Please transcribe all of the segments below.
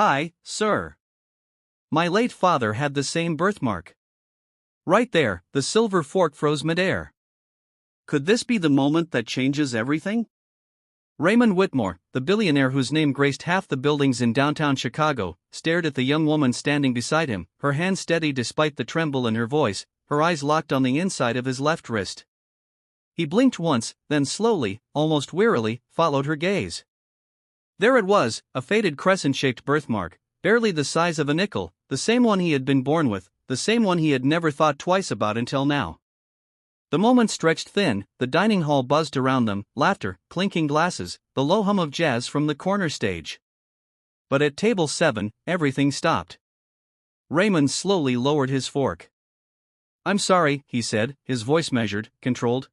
"Hi, sir. My late father had the same birthmark." Right there, the silver fork froze midair. Could this be the moment that changes everything? Raymond Whitmore, the billionaire whose name graced half the buildings in downtown Chicago, stared at the young woman standing beside him, her hand steady despite the tremble in her voice, her eyes locked on the inside of his left wrist. He blinked once, then slowly, almost wearily, followed her gaze. There it was, a faded crescent-shaped birthmark, barely the size of a nickel, the same one he had been born with, the same one he had never thought twice about until now. The moment stretched thin, the dining hall buzzed around them, laughter, clinking glasses, the low hum of jazz from the corner stage. But at table 7, everything stopped. Raymond slowly lowered his fork. "I'm sorry," he said, his voice measured, controlled.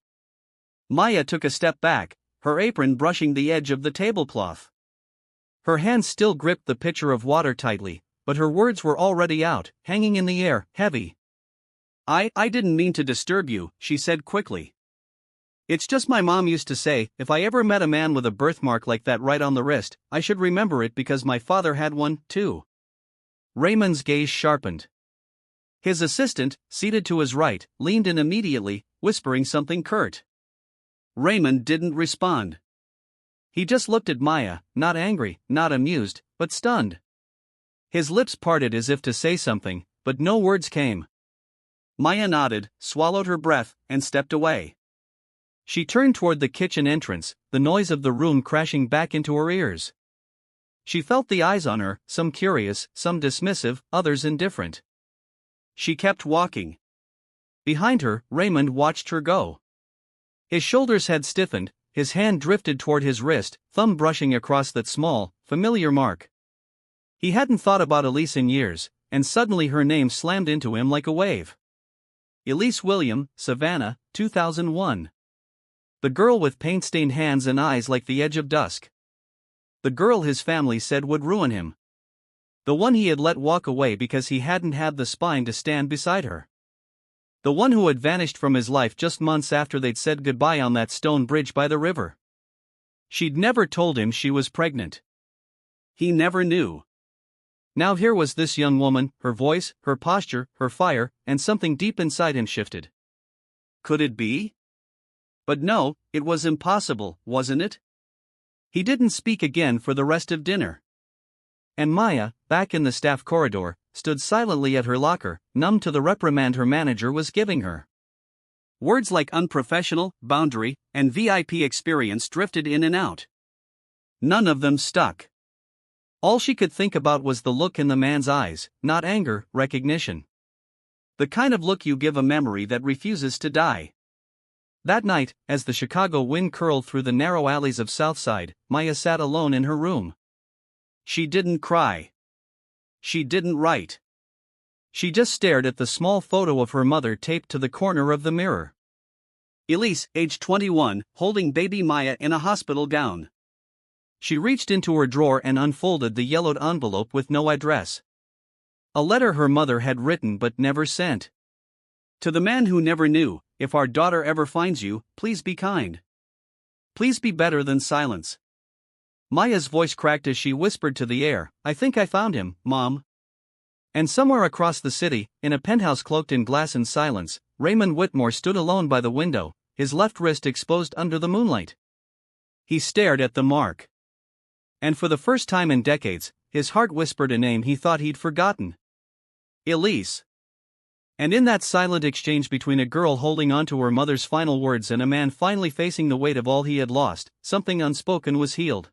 Maya took a step back, her apron brushing the edge of the tablecloth. Her hand still gripped the pitcher of water tightly, but her words were already out, hanging in the air, heavy. I didn't mean to disturb you," she said quickly. "It's just my mom used to say, if I ever met a man with a birthmark like that right on the wrist, I should remember it because my father had one, too." Raymond's gaze sharpened. His assistant, seated to his right, leaned in immediately, whispering something curt. Raymond didn't respond. He just looked at Maya, not angry, not amused, but stunned. His lips parted as if to say something, but no words came. Maya nodded, swallowed her breath, and stepped away. She turned toward the kitchen entrance, the noise of the room crashing back into her ears. She felt the eyes on her, some curious, some dismissive, others indifferent. She kept walking. Behind her, Raymond watched her go. His shoulders had stiffened, his hand drifted toward his wrist, thumb brushing across that small, familiar mark. He hadn't thought about Elise in years, and suddenly her name slammed into him like a wave. Elise William, Savannah, 2001. The girl with paint-stained hands and eyes like the edge of dusk. The girl his family said would ruin him. The one he had let walk away because he hadn't had the spine to stand beside her. The one who had vanished from his life just months after they'd said goodbye on that stone bridge by the river. She'd never told him she was pregnant. He never knew. Now here was this young woman, her voice, her posture, her fire, and something deep inside him shifted. Could it be? But no, it was impossible, wasn't it? He didn't speak again for the rest of dinner. And Maya, back in the staff corridor, stood silently at her locker, numb to the reprimand her manager was giving her. Words like unprofessional, boundary, and VIP experience drifted in and out. None of them stuck. All she could think about was the look in the man's eyes, not anger, recognition. The kind of look you give a memory that refuses to die. That night, as the Chicago wind curled through the narrow alleys of Southside, Maya sat alone in her room. She didn't cry. She didn't write. She just stared at the small photo of her mother taped to the corner of the mirror. Elise, age 21, holding baby Maya in a hospital gown. She reached into her drawer and unfolded the yellowed envelope with no address. A letter her mother had written but never sent. To the man who never knew, if our daughter ever finds you, please be kind. Please be better than silence. Maya's voice cracked as she whispered to the air, I think I found him, Mom. And somewhere across the city, in a penthouse cloaked in glass and silence, Raymond Whitmore stood alone by the window, his left wrist exposed under the moonlight. He stared at the mark. And for the first time in decades, his heart whispered a name he thought he'd forgotten. Elise. And in that silent exchange between a girl holding on to her mother's final words and a man finally facing the weight of all he had lost, something unspoken was healed.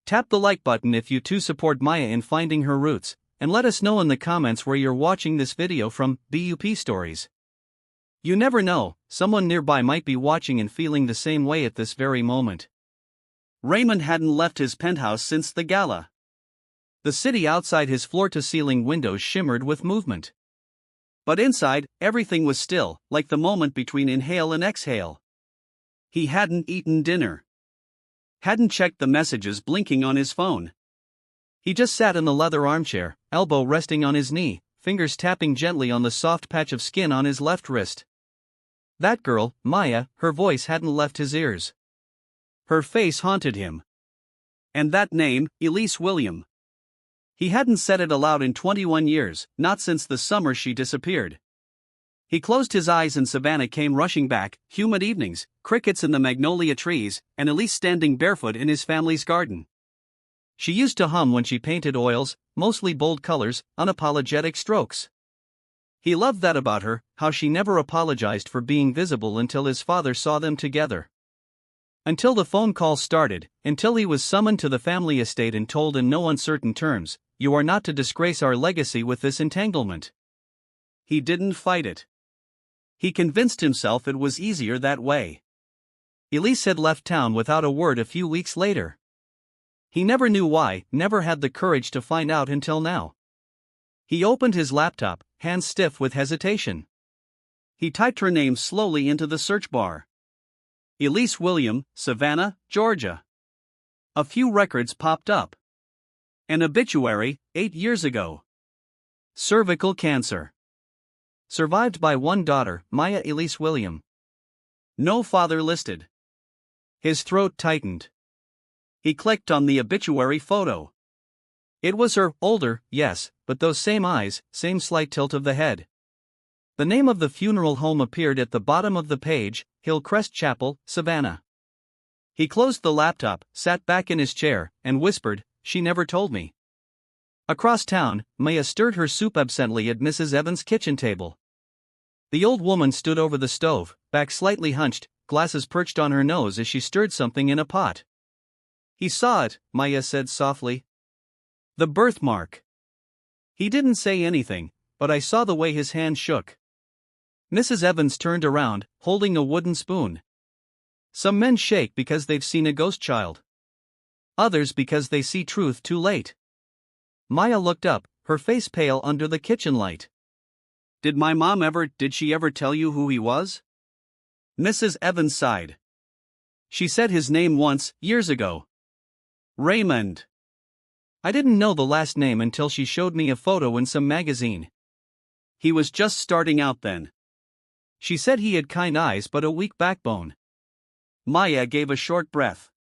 Tap the like button if you too support Maya in finding her roots, and let us know in the comments where you're watching this video from. BUP Stories. You never know, someone nearby might be watching and feeling the same way at this very moment. Raymond hadn't left his penthouse since the gala. The city outside his floor-to-ceiling windows shimmered with movement. But inside, everything was still, like the moment between inhale and exhale. He hadn't eaten dinner. Hadn't checked the messages blinking on his phone. He just sat in the leather armchair, elbow resting on his knee, fingers tapping gently on the soft patch of skin on his left wrist. That girl, Maya, her voice hadn't left his ears. Her face haunted him. And that name, Elise William. He hadn't said it aloud in 21 years, not since the summer she disappeared. He closed his eyes and Savannah came rushing back, humid evenings, crickets in the magnolia trees, and Elise standing barefoot in his family's garden. She used to hum when she painted oils, mostly bold colors, unapologetic strokes. He loved that about her, how she never apologized for being visible until his father saw them together. Until the phone call started, until he was summoned to the family estate and told in no uncertain terms, "You are not to disgrace our legacy with this entanglement." He didn't fight it. He convinced himself it was easier that way. Elise had left town without a word a few weeks later. He never knew why, never had the courage to find out until now. He opened his laptop, hands stiff with hesitation. He typed her name slowly into the search bar. Elise William, Savannah, Georgia. A few records popped up. An obituary, 8 years ago. Cervical cancer. Survived by one daughter, Maya Elise William. No father listed. His throat tightened. He clicked on the obituary photo. It was her, older, yes, but those same eyes, same slight tilt of the head. The name of the funeral home appeared at the bottom of the page, Hillcrest Chapel, Savannah. He closed the laptop, sat back in his chair, and whispered, "She never told me." Across town, Maya stirred her soup absently at Mrs. Evans' kitchen table. The old woman stood over the stove, back slightly hunched, glasses perched on her nose as she stirred something in a pot. "He saw it," Maya said softly. "The birthmark." He didn't say anything, but I saw the way his hand shook. Mrs. Evans turned around, holding a wooden spoon. Some men shake because they've seen a ghost child. Others because they see truth too late. Maya looked up, her face pale under the kitchen light. Did she ever tell you who he was?" Mrs. Evans sighed. "She said his name once, years ago. Raymond. I didn't know the last name until she showed me a photo in some magazine. He was just starting out then. She said he had kind eyes but a weak backbone." Maya gave a short breath.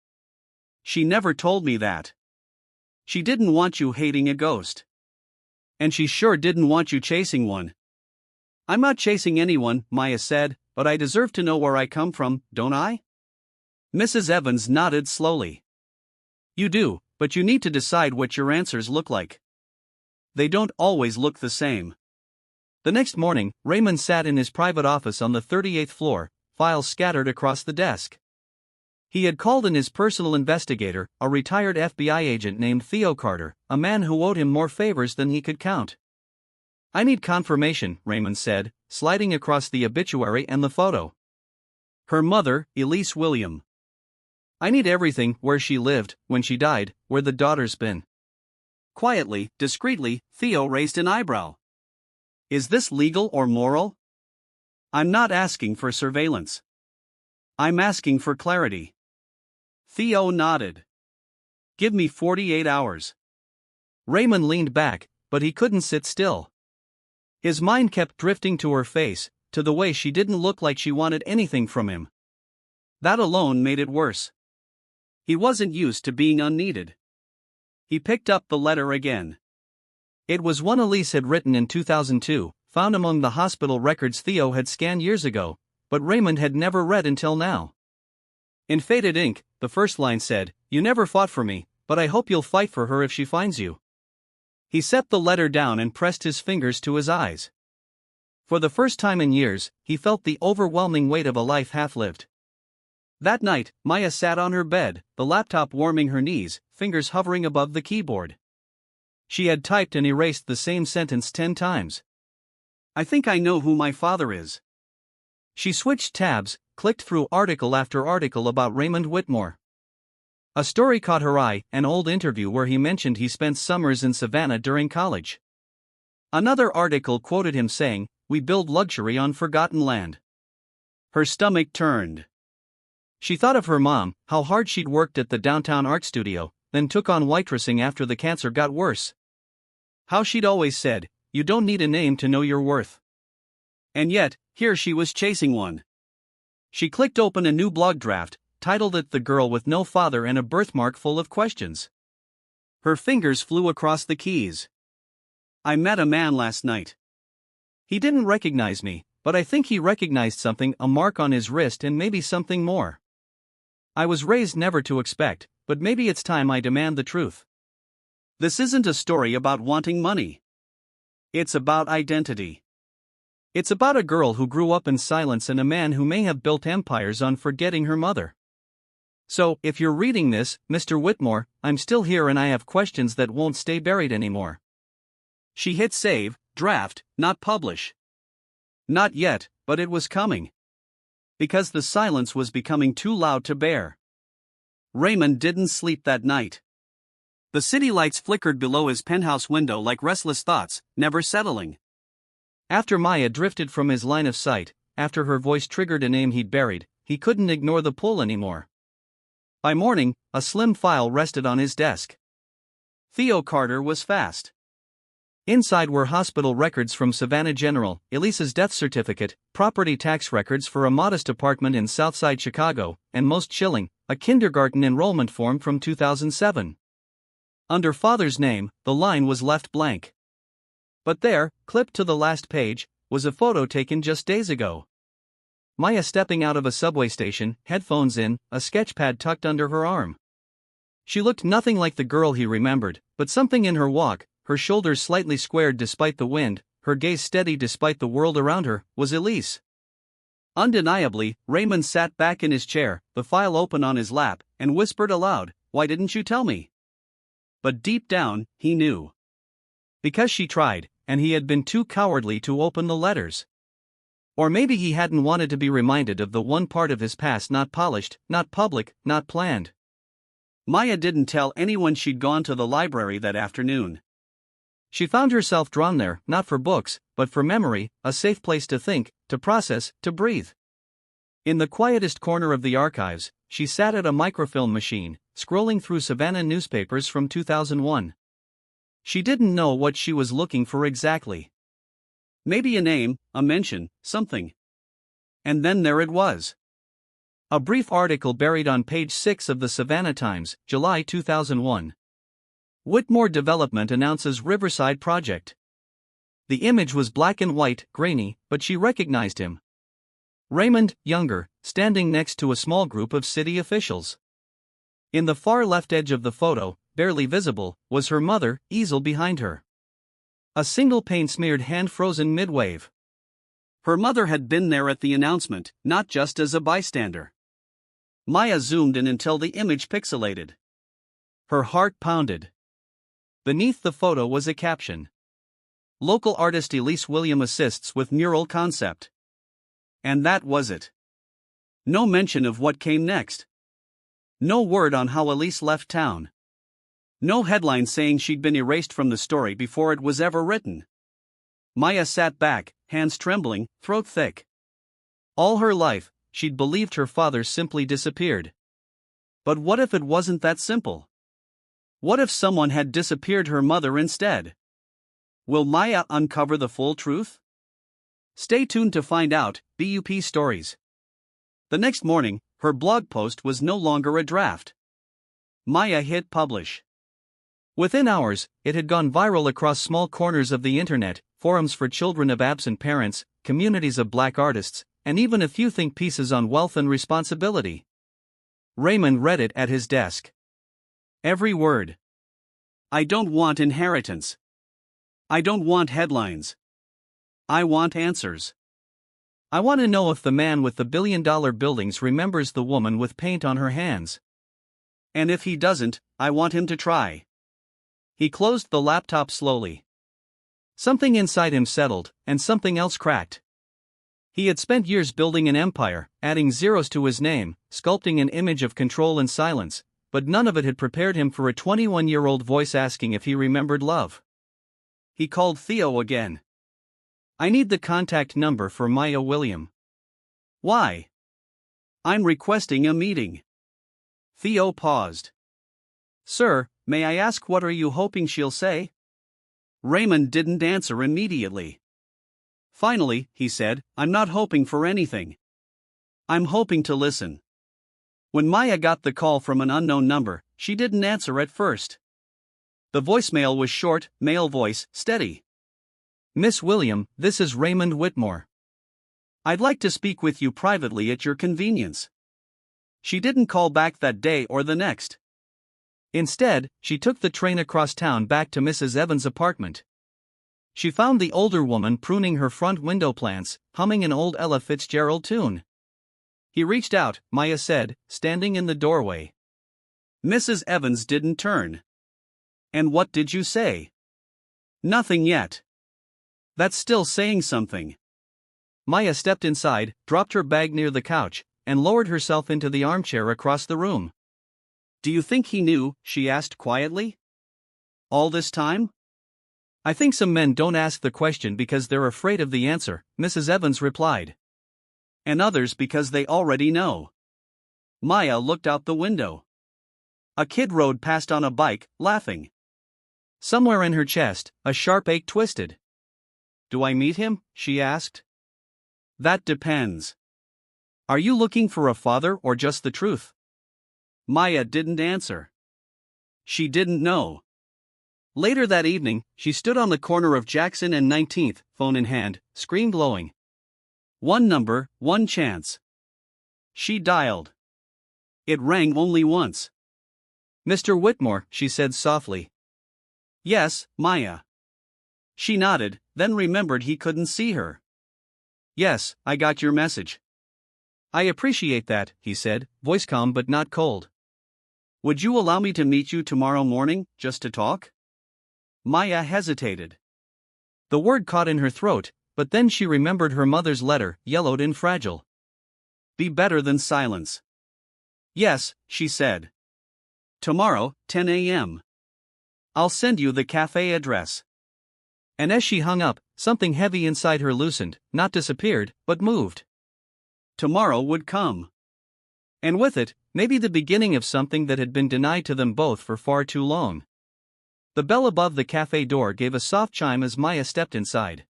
"She never told me that. She didn't want you hating a ghost. And she sure didn't want you chasing one." "I'm not chasing anyone," Maya said, "but I deserve to know where I come from, don't I?" Mrs. Evans nodded slowly. "You do, but you need to decide what your answers look like. They don't always look the same." The next morning, Raymond sat in his private office on the 38th floor, files scattered across the desk. He had called in his personal investigator, a retired FBI agent named Theo Carter, a man who owed him more favors than he could count. "I need confirmation," Raymond said, sliding across the obituary and the photo. "Her mother, Elise William. I need everything, where she lived, when she died, where the daughter's been." Quietly, discreetly, Theo raised an eyebrow. "Is this legal or moral?" "I'm not asking for surveillance. I'm asking for clarity." Theo nodded. "Give me 48 hours. Raymond leaned back, but he couldn't sit still. His mind kept drifting to her face, to the way she didn't look like she wanted anything from him. That alone made it worse. He wasn't used to being unneeded. He picked up the letter again. It was one Elise had written in 2002, found among the hospital records Theo had scanned years ago, but Raymond had never read until now. In faded ink, the first line said, "You never fought for me, but I hope you'll fight for her if she finds you." He set the letter down and pressed his fingers to his eyes. For the first time in years, he felt the overwhelming weight of a life half-lived. That night, Maya sat on her bed, the laptop warming her knees, fingers hovering above the keyboard. She had typed and erased the same sentence 10 times. "I think I know who my father is." She switched tabs, clicked through article after article about Raymond Whitmore. A story caught her eye, an old interview where he mentioned he spent summers in Savannah during college. Another article quoted him saying, "We build luxury on forgotten land." Her stomach turned. She thought of her mom, how hard she'd worked at the downtown art studio, then took on waitressing after the cancer got worse. How she'd always said, "You don't need a name to know your worth." And yet, here she was chasing one. She clicked open a new blog draft, titled it "The Girl with No Father and a Birthmark Full of Questions." Her fingers flew across the keys. I met a man last night. He didn't recognize me, but I think he recognized something, a mark on his wrist and maybe something more. I was raised never to expect, but maybe it's time I demand the truth. This isn't a story about wanting money. It's about identity. It's about a girl who grew up in silence and a man who may have built empires on forgetting her mother. So, if you're reading this, Mr. Whitmore, I'm still here and I have questions that won't stay buried anymore. She hit save, draft, not publish. Not yet, but it was coming. Because the silence was becoming too loud to bear. Raymond didn't sleep that night. The city lights flickered below his penthouse window like restless thoughts, never settling. After Maya drifted from his line of sight, after her voice triggered a name he'd buried, he couldn't ignore the pull anymore. By morning, a slim file rested on his desk. Theo Carter was fast. Inside were hospital records from Savannah General, Elise's death certificate, property tax records for a modest apartment in Southside Chicago, and most chilling, a kindergarten enrollment form from 2007. Under father's name, the line was left blank. But there, clipped to the last page, was a photo taken just days ago. Maya stepping out of a subway station, headphones in, a sketchpad tucked under her arm. She looked nothing like the girl he remembered, but something in her walk, her shoulders slightly squared despite the wind, her gaze steady despite the world around her, was Elise. Undeniably, Raymond sat back in his chair, the file open on his lap, and whispered aloud, "Why didn't you tell me?" But deep down, he knew. Because she tried, and he had been too cowardly to open the letters. Or maybe he hadn't wanted to be reminded of the one part of his past not polished, not public, not planned. Maya didn't tell anyone she'd gone to the library that afternoon. She found herself drawn there, not for books, but for memory, a safe place to think, to process, to breathe. In the quietest corner of the archives, she sat at a microfilm machine, scrolling through Savannah newspapers from 2001. She didn't know what she was looking for exactly. Maybe a name, a mention, something. And then there it was. A brief article buried on page 6 of the Savannah Times, July 2001. Whitmore Development announces Riverside Project. The image was black and white, grainy, but she recognized him. Raymond, younger, standing next to a small group of city officials. In the far left edge of the photo, barely visible, was her mother, easel behind her. A single paint-smeared hand frozen mid-wave. Her mother had been there at the announcement, not just as a bystander. Maya zoomed in until the image pixelated. Her heart pounded. Beneath the photo was a caption. Local artist Elise William assists with mural concept. And that was it. No mention of what came next. No word on how Elise left town. No headline saying she'd been erased from the story before it was ever written. Maya sat back, hands trembling, throat thick. All her life, she'd believed her father simply disappeared. But what if it wasn't that simple? What if someone had disappeared her mother instead? Will Maya uncover the full truth? Stay tuned to find out. BUP Stories. The next morning, her blog post was no longer a draft. Maya hit publish. Within hours, it had gone viral across small corners of the internet, forums for children of absent parents, communities of black artists, and even a few think pieces on wealth and responsibility. Raymond read it at his desk. Every word. I don't want inheritance. I don't want headlines. I want answers. I want to know if the man with the billion-dollar buildings remembers the woman with paint on her hands. And if he doesn't, I want him to try. He closed the laptop slowly. Something inside him settled, and something else cracked. He had spent years building an empire, adding zeros to his name, sculpting an image of control and silence, but none of it had prepared him for a 21-year-old voice asking if he remembered love. He called Theo again. I need the contact number for Maya William. Why? I'm requesting a meeting. Theo paused. Sir, may I ask what are you hoping she'll say? Raymond didn't answer immediately. Finally, he said, I'm not hoping for anything. I'm hoping to listen. When Maya got the call from an unknown number, she didn't answer at first. The voicemail was short, male voice, steady. Miss William, this is Raymond Whitmore. I'd like to speak with you privately at your convenience. She didn't call back that day or the next. Instead, she took the train across town back to Mrs. Evans' apartment. She found the older woman pruning her front window plants, humming an old Ella Fitzgerald tune. He reached out, Maya said, standing in the doorway. Mrs. Evans didn't turn. And what did you say? Nothing yet. That's still saying something. Maya stepped inside, dropped her bag near the couch, and lowered herself into the armchair across the room. Do you think he knew? She asked quietly. All this time? I think some men don't ask the question because they're afraid of the answer, Mrs. Evans replied. And others because they already know. Maya looked out the window. A kid rode past on a bike, laughing. Somewhere in her chest, a sharp ache twisted. Do I meet him? She asked. That depends. Are you looking for a father or just the truth? Maya didn't answer. She didn't know. Later that evening, she stood on the corner of Jackson and 19th, phone in hand, screen glowing. One number, one chance. She dialed. It rang only once. Mr. Whitmore, she said softly. Yes, Maya. She nodded, then remembered he couldn't see her. Yes, I got your message. I appreciate that, he said, voice calm but not cold. Would you allow me to meet you tomorrow morning, just to talk? Maya hesitated. The word caught in her throat, but then she remembered her mother's letter, yellowed and fragile. Be better than silence. Yes, she said. Tomorrow, 10 a.m. I'll send you the cafe address. And as she hung up, something heavy inside her loosened, not disappeared, but moved. Tomorrow would come. And with it, maybe the beginning of something that had been denied to them both for far too long. The bell above the cafe door gave a soft chime as Maya stepped inside.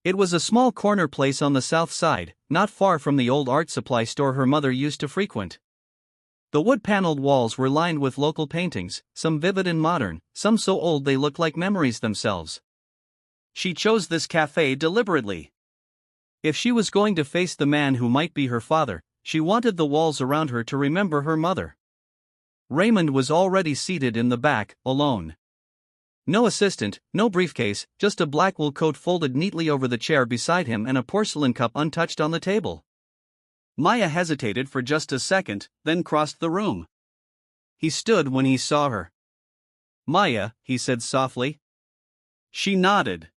It was a small corner place on the south side, not far from the old art supply store her mother used to frequent. The wood-paneled walls were lined with local paintings, some vivid and modern, some so old they looked like memories themselves. She chose this cafe deliberately. If she was going to face the man who might be her father, she wanted the walls around her to remember her mother. Raymond was already seated in the back, alone. No assistant, no briefcase, just a black wool coat folded neatly over the chair beside him and a porcelain cup untouched on the table. Maya hesitated for just a second, then crossed the room. He stood when he saw her. Maya, he said softly. She nodded.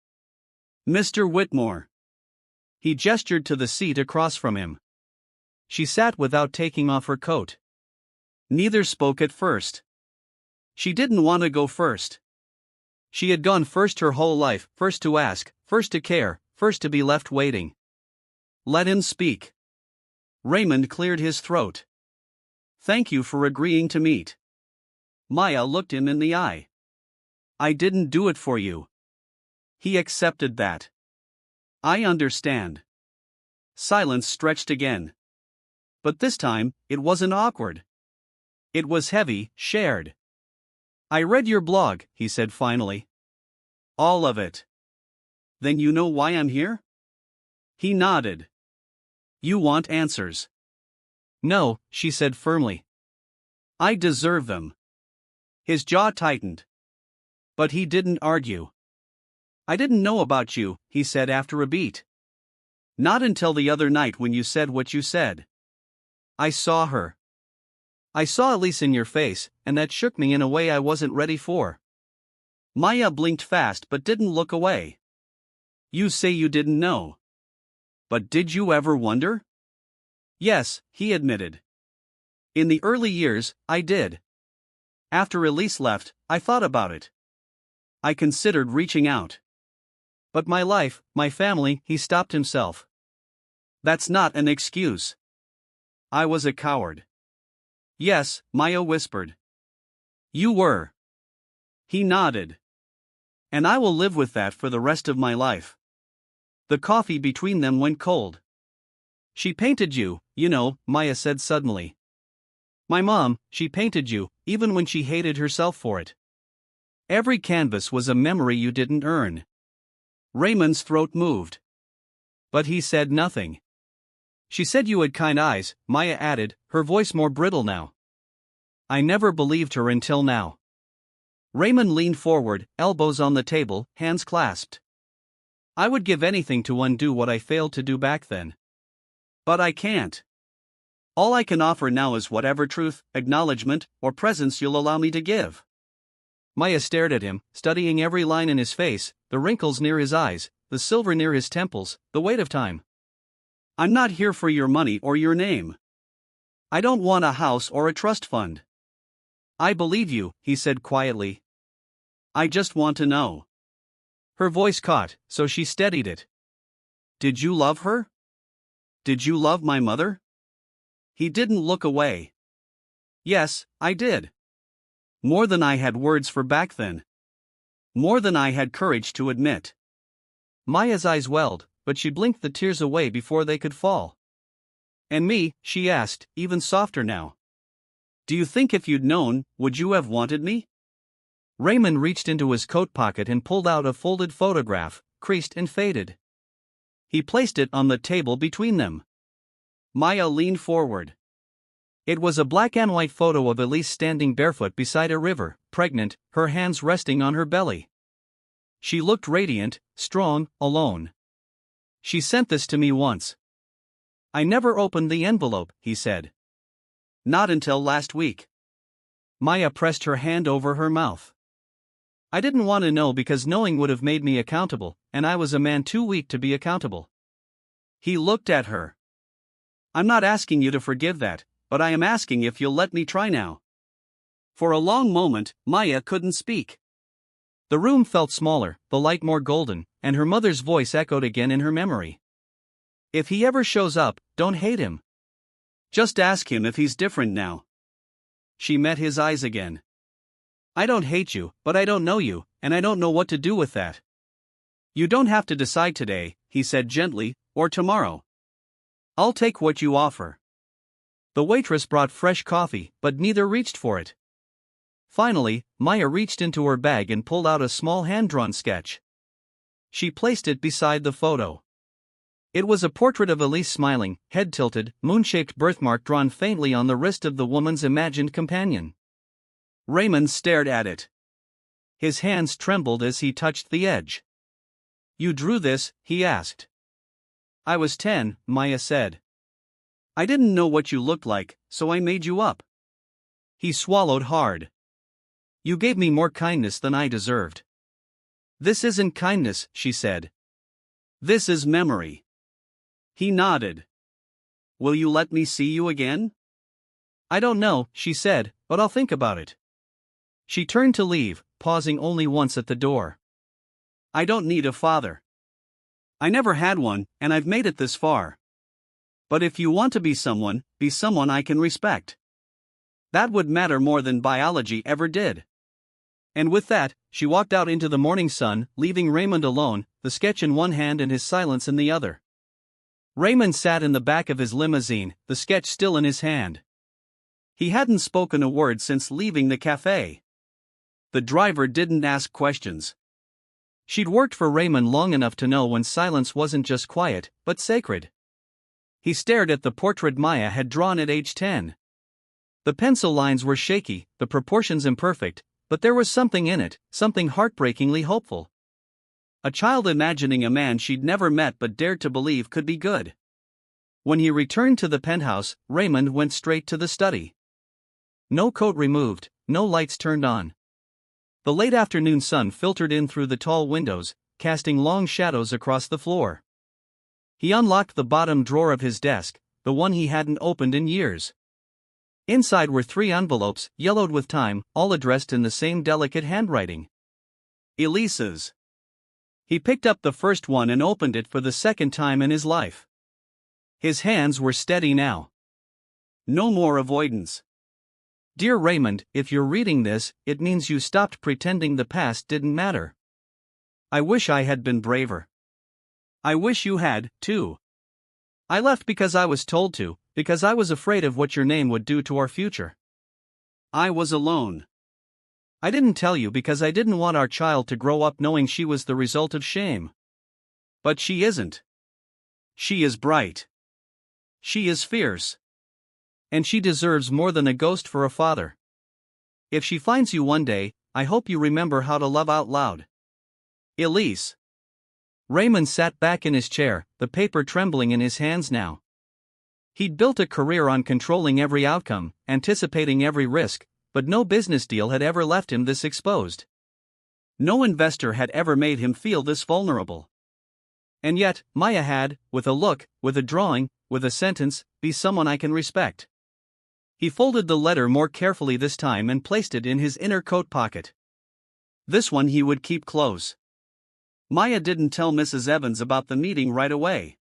Mr. Whitmore. He gestured to the seat across from him. She sat without taking off her coat. Neither spoke at first. She didn't want to go first. She had gone first her whole life, first to ask, first to care, first to be left waiting. Let him speak. Raymond cleared his throat. Thank you for agreeing to meet. Maya looked him in the eye. I didn't do it for you. He accepted that. I understand. Silence stretched again. But this time, it wasn't awkward. It was heavy, shared. I read your blog, he said finally. All of it. Then you know why I'm here? He nodded. You want answers. No, she said firmly. I deserve them. His jaw tightened. But he didn't argue. I didn't know about you, he said after a beat. Not until the other night when you said what you said. I saw her. I saw Elise in your face, and that shook me in a way I wasn't ready for. Maya blinked fast but didn't look away. You say you didn't know. But did you ever wonder? Yes, he admitted. In the early years, I did. After Elise left, I thought about it. I considered reaching out. But my life, my family, he stopped himself. That's not an excuse. I was a coward. Yes, Maya whispered. You were. He nodded. And I will live with that for the rest of my life. The coffee between them went cold. She painted you, you know, Maya said suddenly. My mom, she painted you, even when she hated herself for it. Every canvas was a memory you didn't earn. Raymond's throat moved. But he said nothing. She said you had kind eyes, Maya added, her voice more brittle now. I never believed her until now. Raymond leaned forward, elbows on the table, hands clasped. I would give anything to undo what I failed to do back then. But I can't. All I can offer now is whatever truth, acknowledgement, or presence you'll allow me to give. Maya stared at him, studying every line in his face, the wrinkles near his eyes, the silver near his temples, the weight of time. I'm not here for your money or your name. I don't want a house or a trust fund. I believe you, he said quietly. I just want to know. Her voice caught, so she steadied it. Did you love her? Did you love my mother? He didn't look away. Yes, I did. More than I had words for back then. More than I had courage to admit. Maya's eyes welled, but she blinked the tears away before they could fall. And me, she asked, even softer now. Do you think if you'd known, would you have wanted me? Raymond reached into his coat pocket and pulled out a folded photograph, creased and faded. He placed it on the table between them. Maya leaned forward. It was a black and white photo of Elise standing barefoot beside a river, pregnant, her hands resting on her belly. She looked radiant, strong, alone. She sent this to me once. I never opened the envelope, he said. Not until last week. Maya pressed her hand over her mouth. I didn't want to know because knowing would have made me accountable, and I was a man too weak to be accountable. He looked at her. I'm not asking you to forgive that, but I am asking if you'll let me try now. For a long moment, Maya couldn't speak. The room felt smaller, the light more golden, and her mother's voice echoed again in her memory. If he ever shows up, don't hate him. Just ask him if he's different now. She met his eyes again. I don't hate you, but I don't know you, and I don't know what to do with that. You don't have to decide today, he said gently, or tomorrow. I'll take what you offer. The waitress brought fresh coffee, but neither reached for it. Finally, Maya reached into her bag and pulled out a small hand-drawn sketch. She placed it beside the photo. It was a portrait of Elise smiling, head tilted, moon-shaped birthmark drawn faintly on the wrist of the woman's imagined companion. Raymond stared at it. His hands trembled as he touched the edge. You drew this? He asked. I was 10, Maya said. I didn't know what you looked like, so I made you up. He swallowed hard. You gave me more kindness than I deserved. This isn't kindness, she said. This is memory. He nodded. Will you let me see you again? I don't know, she said, but I'll think about it. She turned to leave, pausing only once at the door. I don't need a father. I never had one, and I've made it this far. But if you want to be someone I can respect. That would matter more than biology ever did. And with that, she walked out into the morning sun, leaving Raymond alone, the sketch in one hand and his silence in the other. Raymond sat in the back of his limousine, the sketch still in his hand. He hadn't spoken a word since leaving the cafe. The driver didn't ask questions. She'd worked for Raymond long enough to know when silence wasn't just quiet, but sacred. He stared at the portrait Maya had drawn at age 10. The pencil lines were shaky, the proportions imperfect, but there was something in it, something heartbreakingly hopeful. A child imagining a man she'd never met but dared to believe could be good. When he returned to the penthouse, Raymond went straight to the study. No coat removed, no lights turned on. The late afternoon sun filtered in through the tall windows, casting long shadows across the floor. He unlocked the bottom drawer of his desk, the one he hadn't opened in years. Inside were 3 envelopes, yellowed with time, all addressed in the same delicate handwriting. Elise's. He picked up the first one and opened it for the second time in his life. His hands were steady now. No more avoidance. Dear Raymond, if you're reading this, it means you stopped pretending the past didn't matter. I wish I had been braver. I wish you had, too. I left because I was told to, because I was afraid of what your name would do to our future. I was alone. I didn't tell you because I didn't want our child to grow up knowing she was the result of shame. But she isn't. She is bright. She is fierce. And she deserves more than a ghost for a father. If she finds you one day, I hope you remember how to love out loud. Elise. Raymond sat back in his chair, the paper trembling in his hands now. He'd built a career on controlling every outcome, anticipating every risk, but no business deal had ever left him this exposed. No investor had ever made him feel this vulnerable. And yet, Maya had, with a look, with a drawing, with a sentence, be someone I can respect. He folded the letter more carefully this time and placed it in his inner coat pocket. This one he would keep close. Maya didn't tell Mrs. Evans about the meeting right away.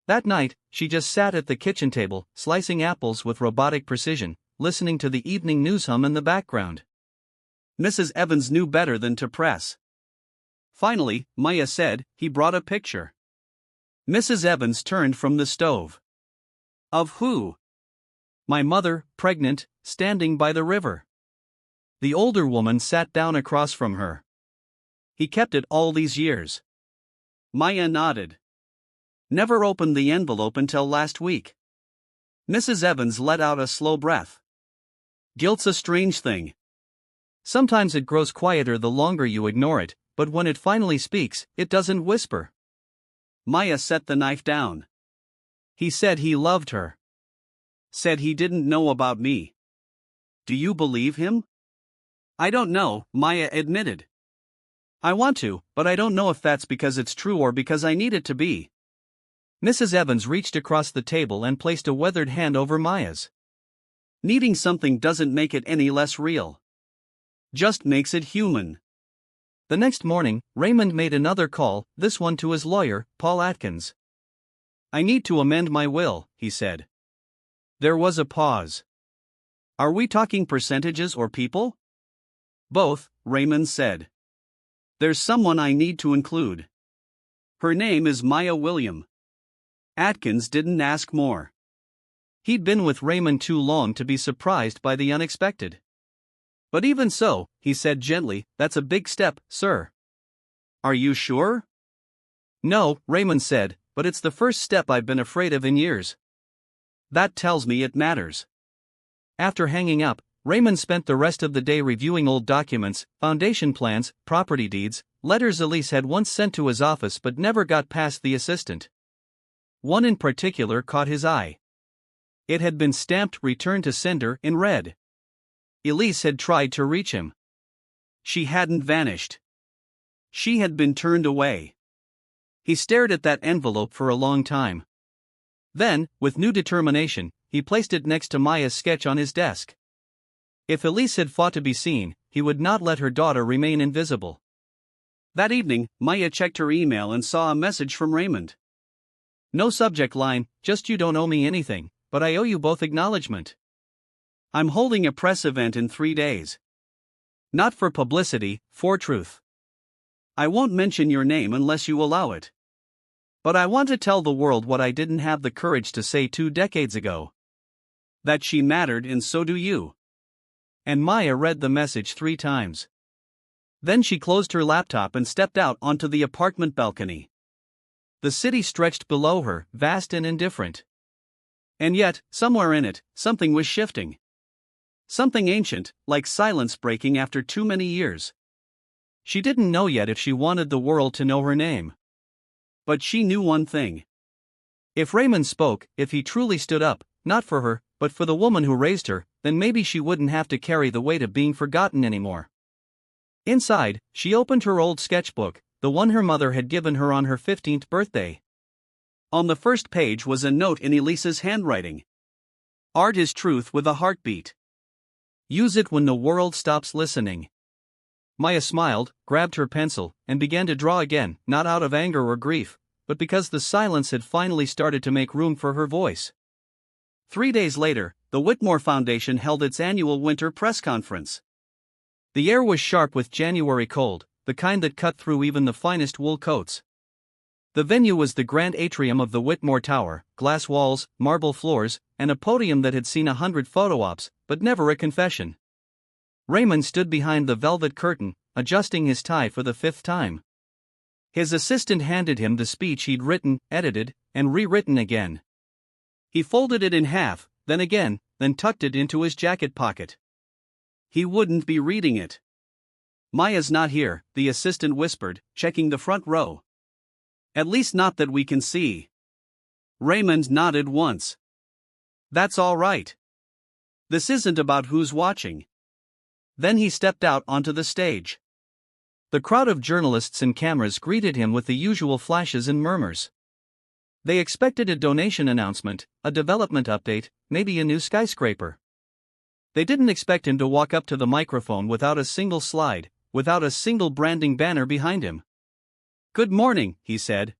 That night, she just sat at the kitchen table, slicing apples with robotic precision, listening to the evening news hum in the background. Mrs. Evans knew better than to press. Finally, Maya said, "He brought a picture." Mrs. Evans turned from the stove. Of who? My mother, pregnant, standing by the river. The older woman sat down across from her. He kept it all these years. Maya nodded. Never opened the envelope until last week. Mrs. Evans let out a slow breath. Guilt's a strange thing. Sometimes it grows quieter the longer you ignore it, but when it finally speaks, it doesn't whisper. Maya set the knife down. He said he loved her. Said he didn't know about me. Do you believe him? I don't know, Maya admitted. I want to, but I don't know if that's because it's true or because I need it to be. Mrs. Evans reached across the table and placed a weathered hand over Maya's. Needing something doesn't make it any less real. Just makes it human. The next morning, Raymond made another call, this one to his lawyer, Paul Atkins. I need to amend my will, he said. There was a pause. Are we talking percentages or people? Both, Raymond said. There's someone I need to include. Her name is Maya William. Atkins didn't ask more. He'd been with Raymond too long to be surprised by the unexpected. But even so, he said gently, that's a big step, sir. Are you sure? No, Raymond said, but it's the first step I've been afraid of in years. That tells me it matters. After hanging up, Raymond spent the rest of the day reviewing old documents, foundation plans, property deeds, letters Elise had once sent to his office but never got past the assistant. One in particular caught his eye. It had been stamped "Return to Sender" in red. Elise had tried to reach him. She hadn't vanished. She had been turned away. He stared at that envelope for a long time. Then, with new determination, he placed it next to Maya's sketch on his desk. If Elise had fought to be seen, he would not let her daughter remain invisible. That evening, Maya checked her email and saw a message from Raymond. No subject line, just "You don't owe me anything, but I owe you both acknowledgement. I'm holding a press event in 3 days. Not for publicity, for truth. I won't mention your name unless you allow it. But I want to tell the world what I didn't have the courage to say 2 decades ago. That she mattered and so do you." And Maya read the message 3 times. Then she closed her laptop and stepped out onto the apartment balcony. The city stretched below her, vast and indifferent. And yet, somewhere in it, something was shifting. Something ancient, like silence breaking after too many years. She didn't know yet if she wanted the world to know her name. But she knew one thing. If Raymond spoke, if he truly stood up, not for her, but for the woman who raised her, then maybe she wouldn't have to carry the weight of being forgotten anymore. Inside, she opened her old sketchbook, the one her mother had given her on her 15th birthday. On the first page was a note in Elise's handwriting. Art is truth with a heartbeat. Use it when the world stops listening. Maya smiled, grabbed her pencil, and began to draw again, not out of anger or grief, but because the silence had finally started to make room for her voice. 3 days later, the Whitmore Foundation held its annual winter press conference. The air was sharp with January cold, the kind that cut through even the finest wool coats. The venue was the grand atrium of the Whitmore Tower, glass walls, marble floors, and a podium that had seen 100 photo ops, but never a confession. Raymond stood behind the velvet curtain, adjusting his tie for the 5th time. His assistant handed him the speech he'd written, edited, and rewritten again. He folded it in half, then again, then tucked it into his jacket pocket. He wouldn't be reading it. "Maya's not here," the assistant whispered, checking the front row. "At least not that we can see." Raymond nodded once. "That's all right. This isn't about who's watching." Then he stepped out onto the stage. The crowd of journalists and cameras greeted him with the usual flashes and murmurs. They expected a donation announcement, a development update, maybe a new skyscraper. They didn't expect him to walk up to the microphone without a single slide, without a single branding banner behind him. "Good morning," he said.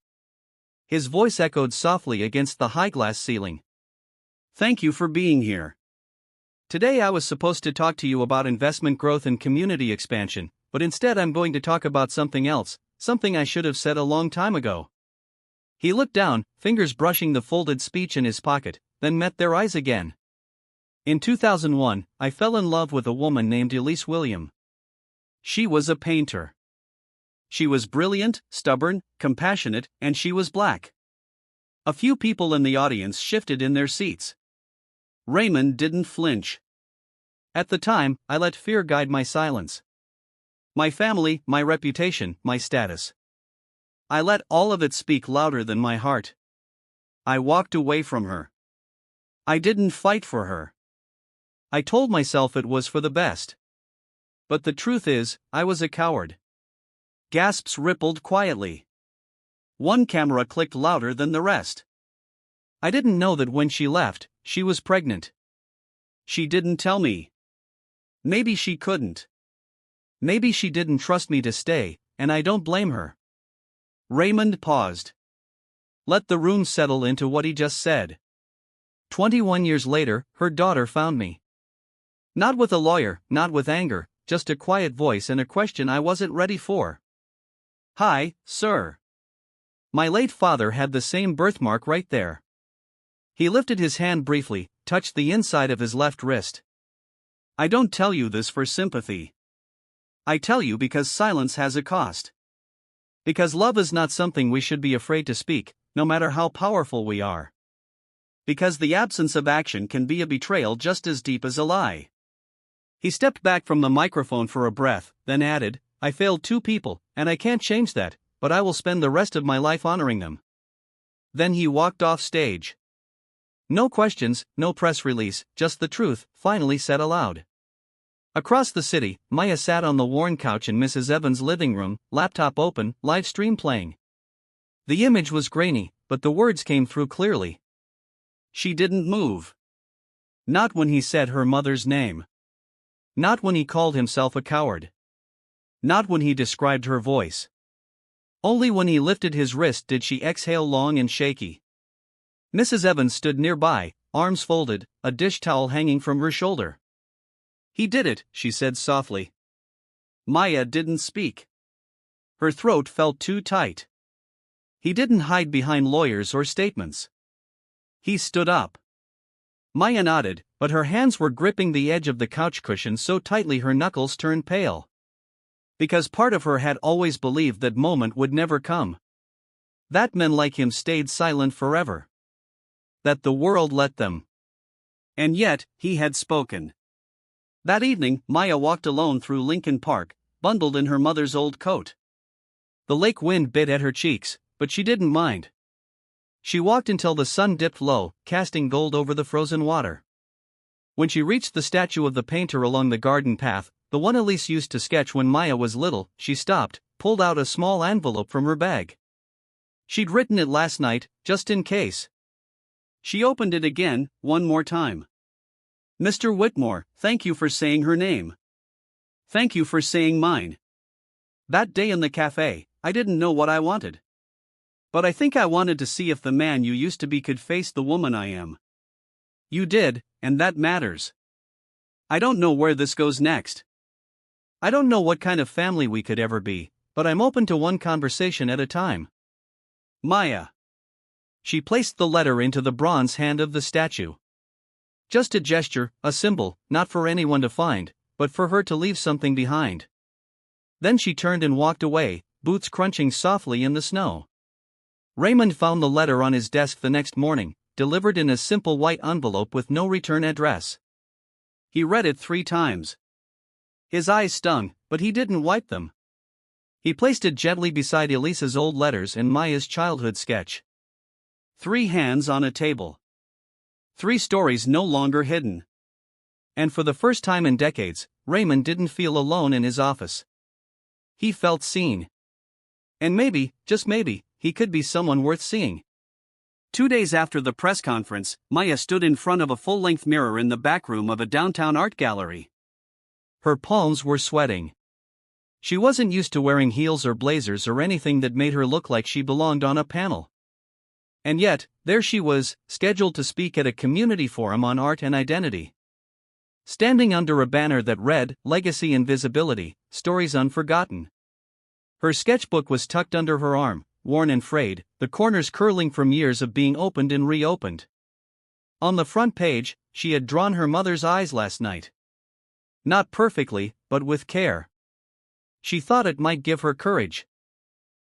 His voice echoed softly against the high glass ceiling. "Thank you for being here. Today I was supposed to talk to you about investment growth and community expansion, but instead I'm going to talk about something else, something I should have said a long time ago." He looked down, fingers brushing the folded speech in his pocket, then met their eyes again. "In 2001, I fell in love with a woman named Elise William. She was a painter. She was brilliant, stubborn, compassionate, and she was black." A few people in the audience shifted in their seats. Raymond didn't flinch. "At the time, I let fear guide my silence. My family, my reputation, my status. I let all of it speak louder than my heart. I walked away from her. I didn't fight for her. I told myself it was for the best. But the truth is, I was a coward." Gasps rippled quietly. One camera clicked louder than the rest. "I didn't know that when she left, she was pregnant. She didn't tell me. Maybe she couldn't. Maybe she didn't trust me to stay, and I don't blame her." Raymond paused. Let the room settle into what he just said. 21 years later, her daughter found me. Not with a lawyer, not with anger, just a quiet voice and a question I wasn't ready for. "Hi, sir. My late father had the same birthmark right there." He lifted his hand briefly, touched the inside of his left wrist. "I don't tell you this for sympathy. I tell you because silence has a cost. Because love is not something we should be afraid to speak, no matter how powerful we are. Because the absence of action can be a betrayal just as deep as a lie." He stepped back from the microphone for a breath, then added, "I failed 2 people, and I can't change that, but I will spend the rest of my life honoring them." Then he walked off stage. No questions, no press release, just the truth, finally said aloud. Across the city, Maya sat on the worn couch in Mrs. Evans' living room, laptop open, live stream playing. The image was grainy, but the words came through clearly. She didn't move. Not when he said her mother's name. Not when he called himself a coward. Not when he described her voice. Only when he lifted his wrist did she exhale long and shaky. Mrs. Evans stood nearby, arms folded, a dish towel hanging from her shoulder. "He did it," she said softly. Maya didn't speak. Her throat felt too tight. He didn't hide behind lawyers or statements. He stood up. Maya nodded, but her hands were gripping the edge of the couch cushion so tightly her knuckles turned pale. Because part of her had always believed that moment would never come. That men like him stayed silent forever. That the world let them. And yet, he had spoken. That evening, Maya walked alone through Lincoln Park, bundled in her mother's old coat. The lake wind bit at her cheeks, but she didn't mind. She walked until the sun dipped low, casting gold over the frozen water. When she reached the statue of the painter along the garden path, the one Elise used to sketch when Maya was little, she stopped, pulled out a small envelope from her bag. She'd written it last night, just in case. She opened it again, one more time. "Mr. Whitmore, thank you for saying her name. Thank you for saying mine. That day in the cafe, I didn't know what I wanted. But I think I wanted to see if the man you used to be could face the woman I am. You did, and that matters. I don't know where this goes next. I don't know what kind of family we could ever be, but I'm open to one conversation at a time. Maya." She placed the letter into the bronze hand of the statue. Just a gesture, a symbol, not for anyone to find, but for her to leave something behind. Then she turned and walked away, boots crunching softly in the snow. Raymond found the letter on his desk the next morning, delivered in a simple white envelope with no return address. He read it 3 times. His eyes stung, but he didn't wipe them. He placed it gently beside Elise's old letters and Maya's childhood sketch. 3 hands on a table. 3 stories no longer hidden. And for the first time in decades, Raymond didn't feel alone in his office. He felt seen. And maybe, just maybe, he could be someone worth seeing. 2 days after the press conference, Maya stood in front of a full-length mirror in the back room of a downtown art gallery. Her palms were sweating. She wasn't used to wearing heels or blazers or anything that made her look like she belonged on a panel. And yet, there she was, scheduled to speak at a community forum on art and identity. Standing under a banner that read, "Legacy and Visibility, Stories Unforgotten." Her sketchbook was tucked under her arm, worn and frayed, the corners curling from years of being opened and reopened. On the front page, she had drawn her mother's eyes last night. Not perfectly, but with care. She thought it might give her courage.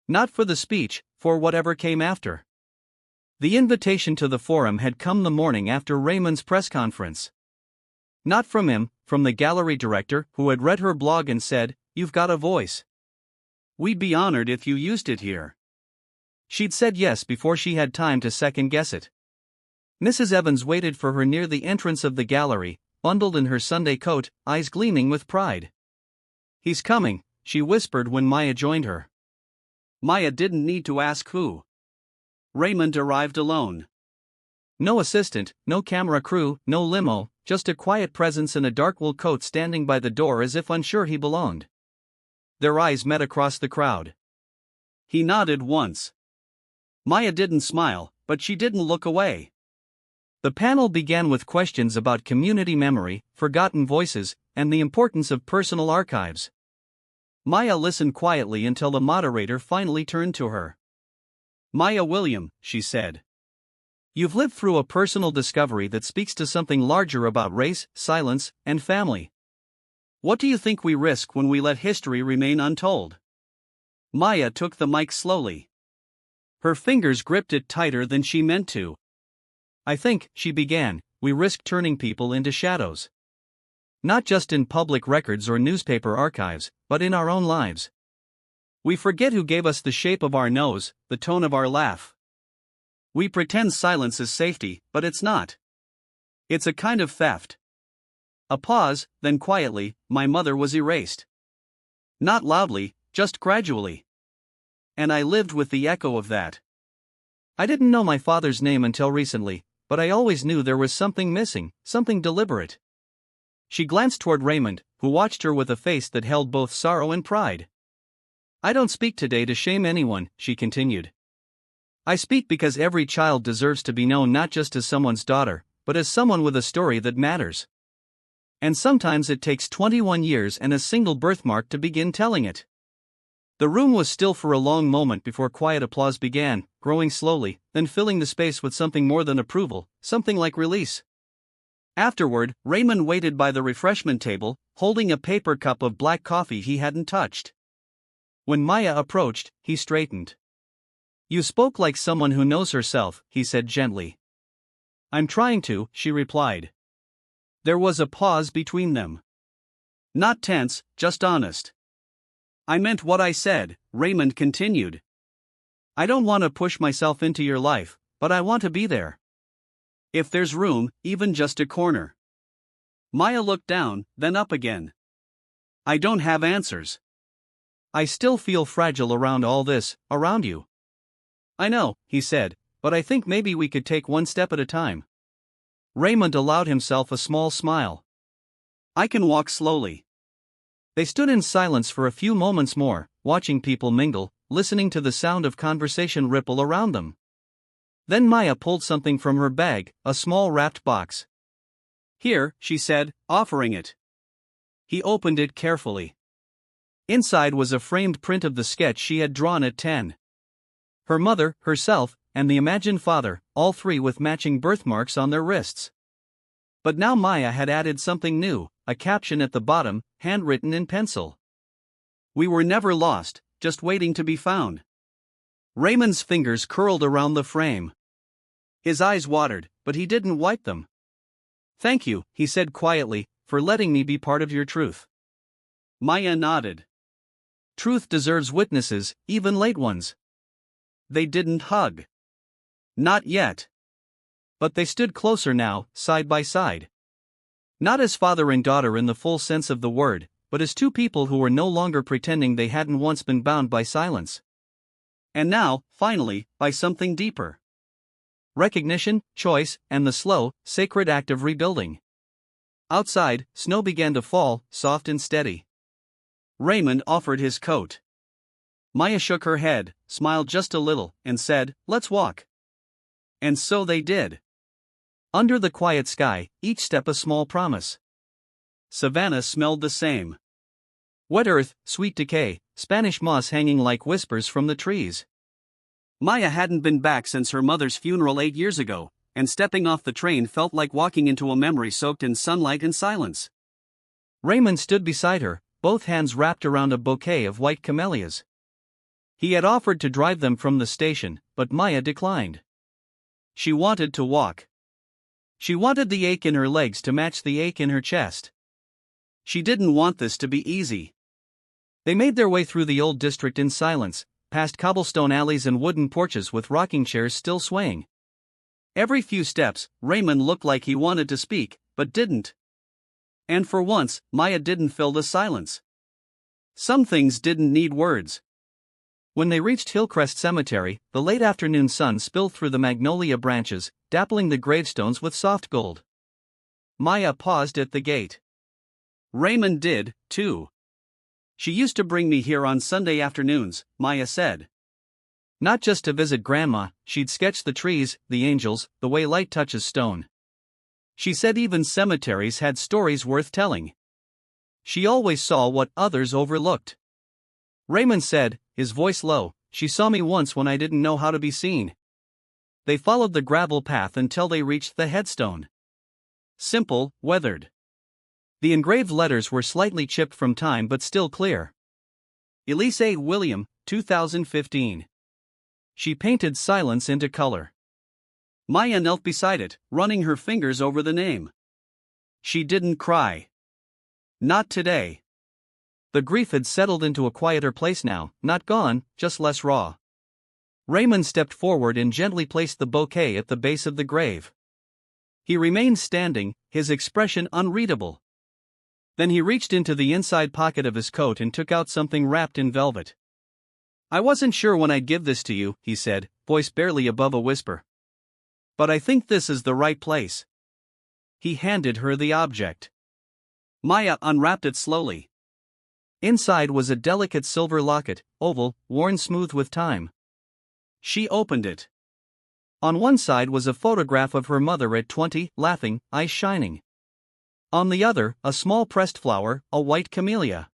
Not for the speech, for whatever came after. The invitation to the forum had come the morning after Raymond's press conference. Not from him, from the gallery director, who had read her blog and said, "You've got a voice. We'd be honored if you used it here." She'd said yes before she had time to second-guess it. Mrs. Evans waited for her near the entrance of the gallery, bundled in her Sunday coat, eyes gleaming with pride. "He's coming," she whispered when Maya joined her. Maya didn't need to ask who. Raymond arrived alone. No assistant, no camera crew, no limo, just a quiet presence in a dark wool coat standing by the door as if unsure he belonged. Their eyes met across the crowd. He nodded once. Maya didn't smile, but she didn't look away. The panel began with questions about community memory, forgotten voices, and the importance of personal archives. Maya listened quietly until the moderator finally turned to her. "Maya William," she said. "You've lived through a personal discovery that speaks to something larger about race, silence, and family. What do you think we risk when we let history remain untold?" Maya took the mic slowly. Her fingers gripped it tighter than she meant to. "I think," she began, "we risk turning people into shadows. Not just in public records or newspaper archives, but in our own lives. We forget who gave us the shape of our nose, the tone of our laugh. We pretend silence is safety, but it's not. It's a kind of theft." A pause, then quietly, "My mother was erased. Not loudly, just gradually. And I lived with the echo of that. I didn't know my father's name until recently, but I always knew there was something missing, something deliberate." She glanced toward Raymond, who watched her with a face that held both sorrow and pride. "I don't speak today to shame anyone," she continued. "I speak because every child deserves to be known not just as someone's daughter, but as someone with a story that matters. And sometimes it takes 21 years and a single birthmark to begin telling it." The room was still for a long moment before quiet applause began, growing slowly, then filling the space with something more than approval, something like release. Afterward, Raymond waited by the refreshment table, holding a paper cup of black coffee he hadn't touched. When Maya approached, he straightened. "You spoke like someone who knows herself," he said gently. "I'm trying to," she replied. There was a pause between them. Not tense, just honest. "I meant what I said," Raymond continued. "I don't want to push myself into your life, but I want to be there. If there's room, even just a corner." Maya looked down, then up again. "I don't have answers. I still feel fragile around all this, around you." "I know," he said, "but I think maybe we could take one step at a time." Raymond allowed himself a small smile. "I can walk slowly." They stood in silence for a few moments more, watching people mingle, listening to the sound of conversation ripple around them. Then Maya pulled something from her bag, a small wrapped box. "Here," she said, offering it. He opened it carefully. Inside was a framed print of the sketch she had drawn at 10. Her mother, herself, and the imagined father, all 3 with matching birthmarks on their wrists. But now Maya had added something new, a caption at the bottom, handwritten in pencil. We were never lost, just waiting to be found. Raymond's fingers curled around the frame. His eyes watered, but he didn't wipe them. Thank you, he said quietly, for letting me be part of your truth. Maya nodded. Truth deserves witnesses, even late ones. They didn't hug. Not yet. But they stood closer now, side by side. Not as father and daughter in the full sense of the word, but as two people who were no longer pretending they hadn't once been bound by silence. And now, finally, by something deeper. Recognition, choice, and the slow, sacred act of rebuilding. Outside, snow began to fall, soft and steady. Raymond offered his coat. Maya shook her head, smiled just a little, and said, "Let's walk." And so they did. Under the quiet sky, each step a small promise. Savannah smelled the same. Wet earth, sweet decay, Spanish moss hanging like whispers from the trees. Maya hadn't been back since her mother's funeral 8 years ago, and stepping off the train felt like walking into a memory soaked in sunlight and silence. Raymond stood beside her, both hands wrapped around a bouquet of white camellias. He had offered to drive them from the station, but Maya declined. She wanted to walk. She wanted the ache in her legs to match the ache in her chest. She didn't want this to be easy. They made their way through the old district in silence, past cobblestone alleys and wooden porches with rocking chairs still swaying. Every few steps, Raymond looked like he wanted to speak, but didn't. And for once, Maya didn't fill the silence. Some things didn't need words. When they reached Hillcrest Cemetery, the late afternoon sun spilled through the magnolia branches, dappling the gravestones with soft gold. Maya paused at the gate. Raymond did, too. She used to bring me here on Sunday afternoons, Maya said. Not just to visit Grandma, she'd sketch the trees, the angels, the way light touches stone. She said even cemeteries had stories worth telling. She always saw what others overlooked. Raymond said, his voice low, "She saw me once when I didn't know how to be seen." They followed the gravel path until they reached the headstone. Simple, weathered. The engraved letters were slightly chipped from time but still clear. Elise A. William, 2015. She painted silence into color. Maya knelt beside it, running her fingers over the name. She didn't cry. Not today. The grief had settled into a quieter place now, not gone, just less raw. Raymond stepped forward and gently placed the bouquet at the base of the grave. He remained standing, his expression unreadable. Then he reached into the inside pocket of his coat and took out something wrapped in velvet. "I wasn't sure when I'd give this to you," he said, voice barely above a whisper. "But I think this is the right place." He handed her the object. Maya unwrapped it slowly. Inside was a delicate silver locket, oval, worn smooth with time. She opened it. On one side was a photograph of her mother at 20, laughing, eyes shining. On the other, a small pressed flower, a white camellia.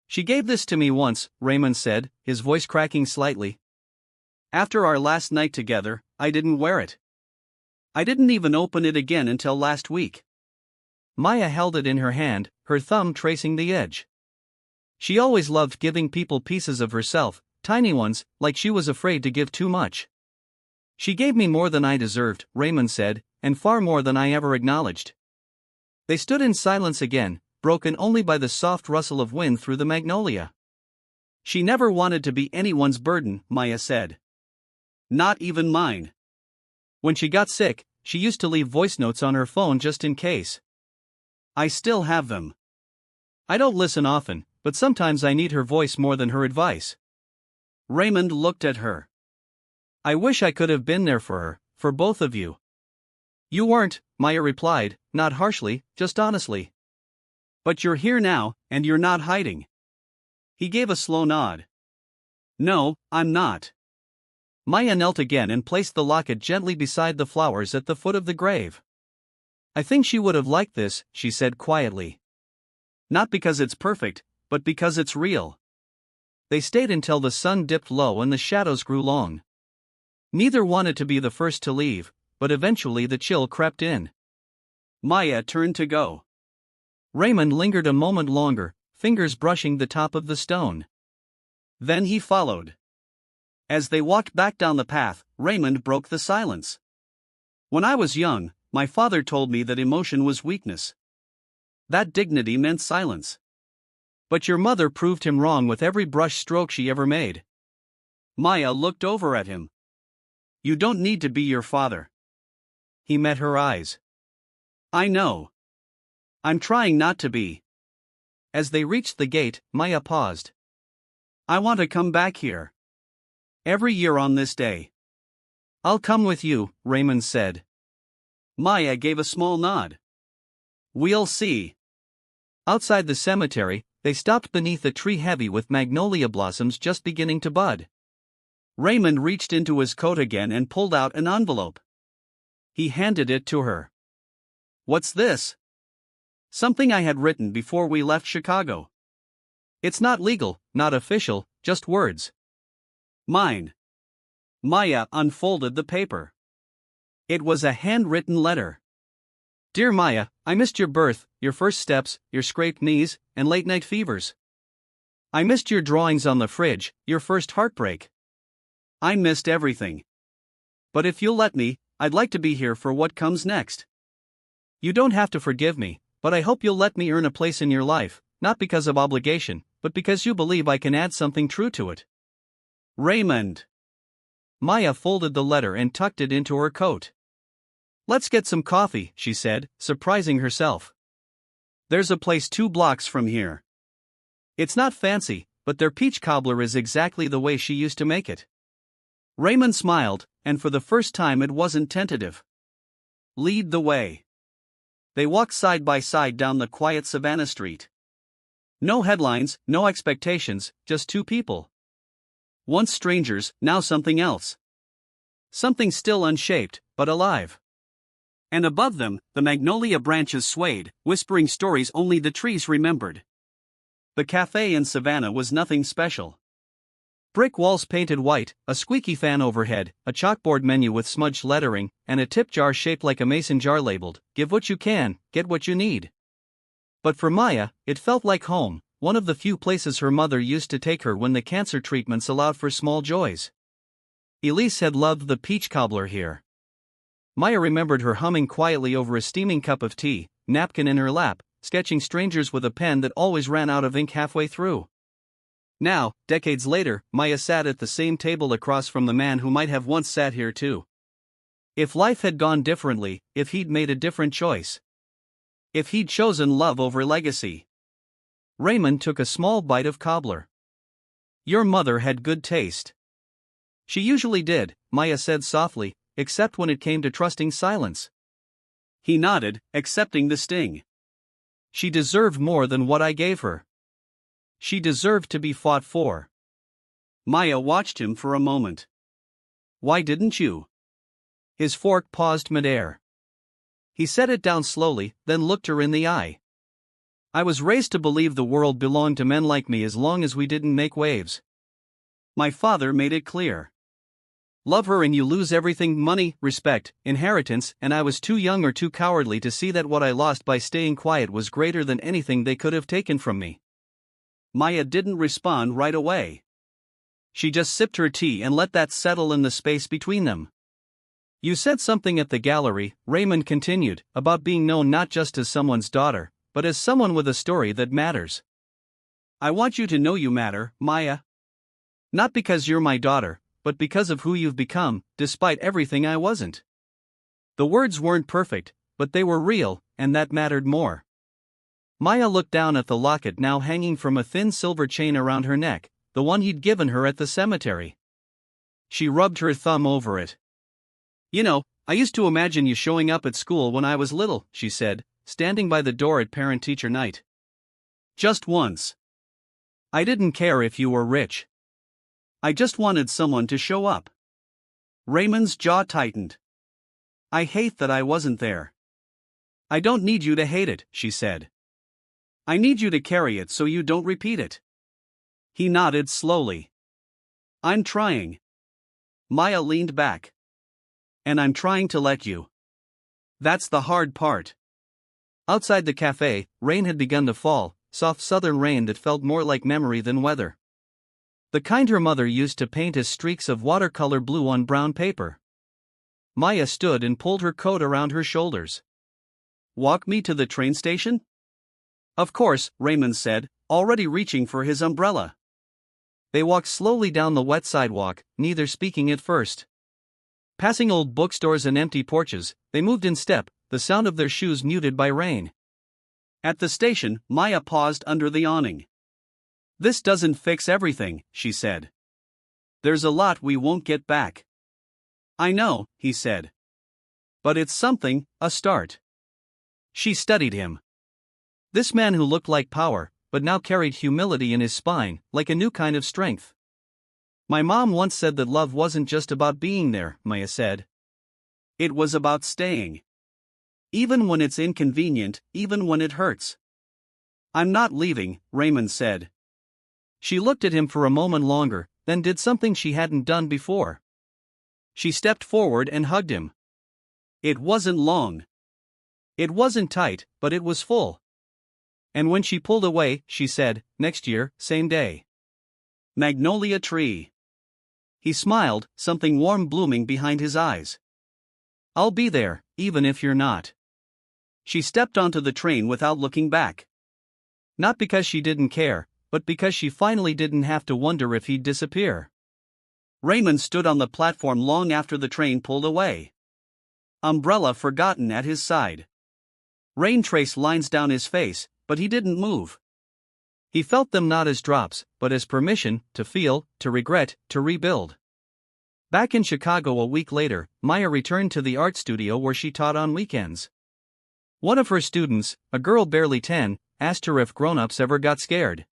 "She gave this to me once," Raymond said, his voice cracking slightly. "After our last night together, I didn't wear it. I didn't even open it again until last week." Maya held it in her hand, her thumb tracing the edge. She always loved giving people pieces of herself, tiny ones, like she was afraid to give too much. "She gave me more than I deserved," Raymond said, "and far more than I ever acknowledged." They stood in silence again, broken only by the soft rustle of wind through the magnolia. "She never wanted to be anyone's burden," Maya said. "Not even mine. When she got sick, she used to leave voice notes on her phone just in case. I still have them. I don't listen often, but sometimes I need her voice more than her advice." Raymond looked at her. "I wish I could have been there for her, for both of you." "You weren't," Maya replied, not harshly, just honestly. "But you're here now, and you're not hiding." He gave a slow nod. "No, I'm not." Maya knelt again and placed the locket gently beside the flowers at the foot of the grave. "I think she would have liked this," she said quietly. "Not because it's perfect, but because it's real." They stayed until the sun dipped low and the shadows grew long. Neither wanted to be the first to leave, but eventually the chill crept in. Maya turned to go. Raymond lingered a moment longer, fingers brushing the top of the stone. Then he followed. As they walked back down the path, Raymond broke the silence. When I was young, my father told me that emotion was weakness. That dignity meant silence. But your mother proved him wrong with every brush stroke she ever made. Maya looked over at him. You don't need to be your father. He met her eyes. I know. I'm trying not to be. As they reached the gate, Maya paused. I want to come back here. Every year on this day. I'll come with you, Raymond said. Maya gave a small nod. We'll see. Outside the cemetery, they stopped beneath a tree heavy with magnolia blossoms just beginning to bud. Raymond reached into his coat again and pulled out an envelope. He handed it to her. What's this? Something I had written before we left Chicago. It's not legal, not official, just words. Mine. Maya unfolded the paper. It was a handwritten letter. Dear Maya, I missed your birth, your first steps, your scraped knees, and late-night fevers. I missed your drawings on the fridge, your first heartbreak. I missed everything. But if you'll let me, I'd like to be here for what comes next. You don't have to forgive me, but I hope you'll let me earn a place in your life, not because of obligation, but because you believe I can add something true to it. Raymond. Maya folded the letter and tucked it into her coat. Let's get some coffee, she said, surprising herself. There's a place 2 blocks from here. It's not fancy, but their peach cobbler is exactly the way she used to make it. Raymond smiled, and for the first time it wasn't tentative. Lead the way. They walked side by side down the quiet Savannah street. No headlines, no expectations, just 2 people. Once strangers, now something else. Something still unshaped, but alive. And above them, the magnolia branches swayed, whispering stories only the trees remembered. The cafe in Savannah was nothing special. Brick walls painted white, a squeaky fan overhead, a chalkboard menu with smudged lettering, and a tip jar shaped like a mason jar labeled, "Give what you can, get what you need." But for Maya, it felt like home, one of the few places her mother used to take her when the cancer treatments allowed for small joys. Elise had loved the peach cobbler here. Maya remembered her humming quietly over a steaming cup of tea, napkin in her lap, sketching strangers with a pen that always ran out of ink halfway through. Now, decades later, Maya sat at the same table across from the man who might have once sat here too. If life had gone differently, if he'd made a different choice. If he'd chosen love over legacy. Raymond took a small bite of cobbler. Your mother had good taste. She usually did, Maya said softly, except when it came to trusting silence. He nodded, accepting the sting. She deserved more than what I gave her. She deserved to be fought for. Maya watched him for a moment. Why didn't you? His fork paused midair. He set it down slowly, then looked her in the eye. I was raised to believe the world belonged to men like me as long as we didn't make waves. My father made it clear. Love her and you lose everything: money, respect, inheritance, and I was too young or too cowardly to see that what I lost by staying quiet was greater than anything they could have taken from me. Maya didn't respond right away. She just sipped her tea and let that settle in the space between them. You said something at the gallery, Raymond continued, about being known not just as someone's daughter, but as someone with a story that matters. I want you to know you matter, Maya. Not because you're my daughter, but because of who you've become, despite everything I wasn't. The words weren't perfect, but they were real, and that mattered more. Maya looked down at the locket now hanging from a thin silver chain around her neck, the one he'd given her at the cemetery. She rubbed her thumb over it. You know, I used to imagine you showing up at school when I was little, she said, standing by the door at parent-teacher night. Just once. I didn't care if you were rich. I just wanted someone to show up. Raymond's jaw tightened. I hate that I wasn't there. I don't need you to hate it, she said. I need you to carry it so you don't repeat it. He nodded slowly. I'm trying. Maya leaned back. And I'm trying to let you. That's the hard part. Outside the cafe, rain had begun to fall, soft southern rain that felt more like memory than weather. The kind her mother used to paint as streaks of watercolor blue on brown paper. Maya stood and pulled her coat around her shoulders. "Walk me to the train station?" "Of course," Raymond said, already reaching for his umbrella. They walked slowly down the wet sidewalk, neither speaking at first. Passing old bookstores and empty porches, they moved in step, the sound of their shoes muted by rain. At the station, Maya paused under the awning. "This doesn't fix everything," she said. "There's a lot we won't get back." "I know," he said. "But it's something, a start." She studied him. This man who looked like power, but now carried humility in his spine, like a new kind of strength. "My mom once said that love wasn't just about being there," Maya said. "It was about staying. Even when it's inconvenient, even when it hurts." "I'm not leaving," Raymond said. She looked at him for a moment longer, then did something she hadn't done before. She stepped forward and hugged him. It wasn't long. It wasn't tight, but it was full. And when she pulled away, she said, "Next year, same day. Magnolia tree." He smiled, something warm blooming behind his eyes. "I'll be there, even if you're not." She stepped onto the train without looking back. Not because she didn't care, but because she finally didn't have to wonder if he'd disappear. Raymond stood on the platform long after the train pulled away. Umbrella forgotten at his side. Rain traced lines down his face, but he didn't move. He felt them not as drops, but as permission to feel, to regret, to rebuild. Back in Chicago a week later, Maya returned to the art studio where she taught on weekends. One of her students, a girl barely 10, asked her if grown-ups ever got scared.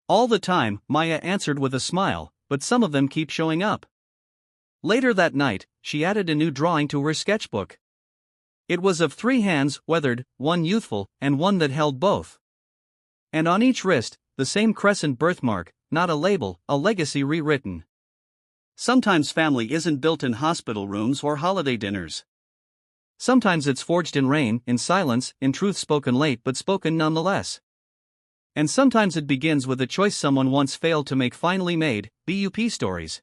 "All the time," Maya answered with a smile, "but some of them keep showing up." Later that night, she added a new drawing to her sketchbook. It was of 3 hands, weathered, one youthful, and one that held both. And on each wrist, the same crescent birthmark, not a label, a legacy rewritten. Sometimes family isn't built in hospital rooms or holiday dinners. Sometimes it's forged in rain, in silence, in truth spoken late but spoken nonetheless. And sometimes it begins with a choice someone once failed to make finally made, BUP stories.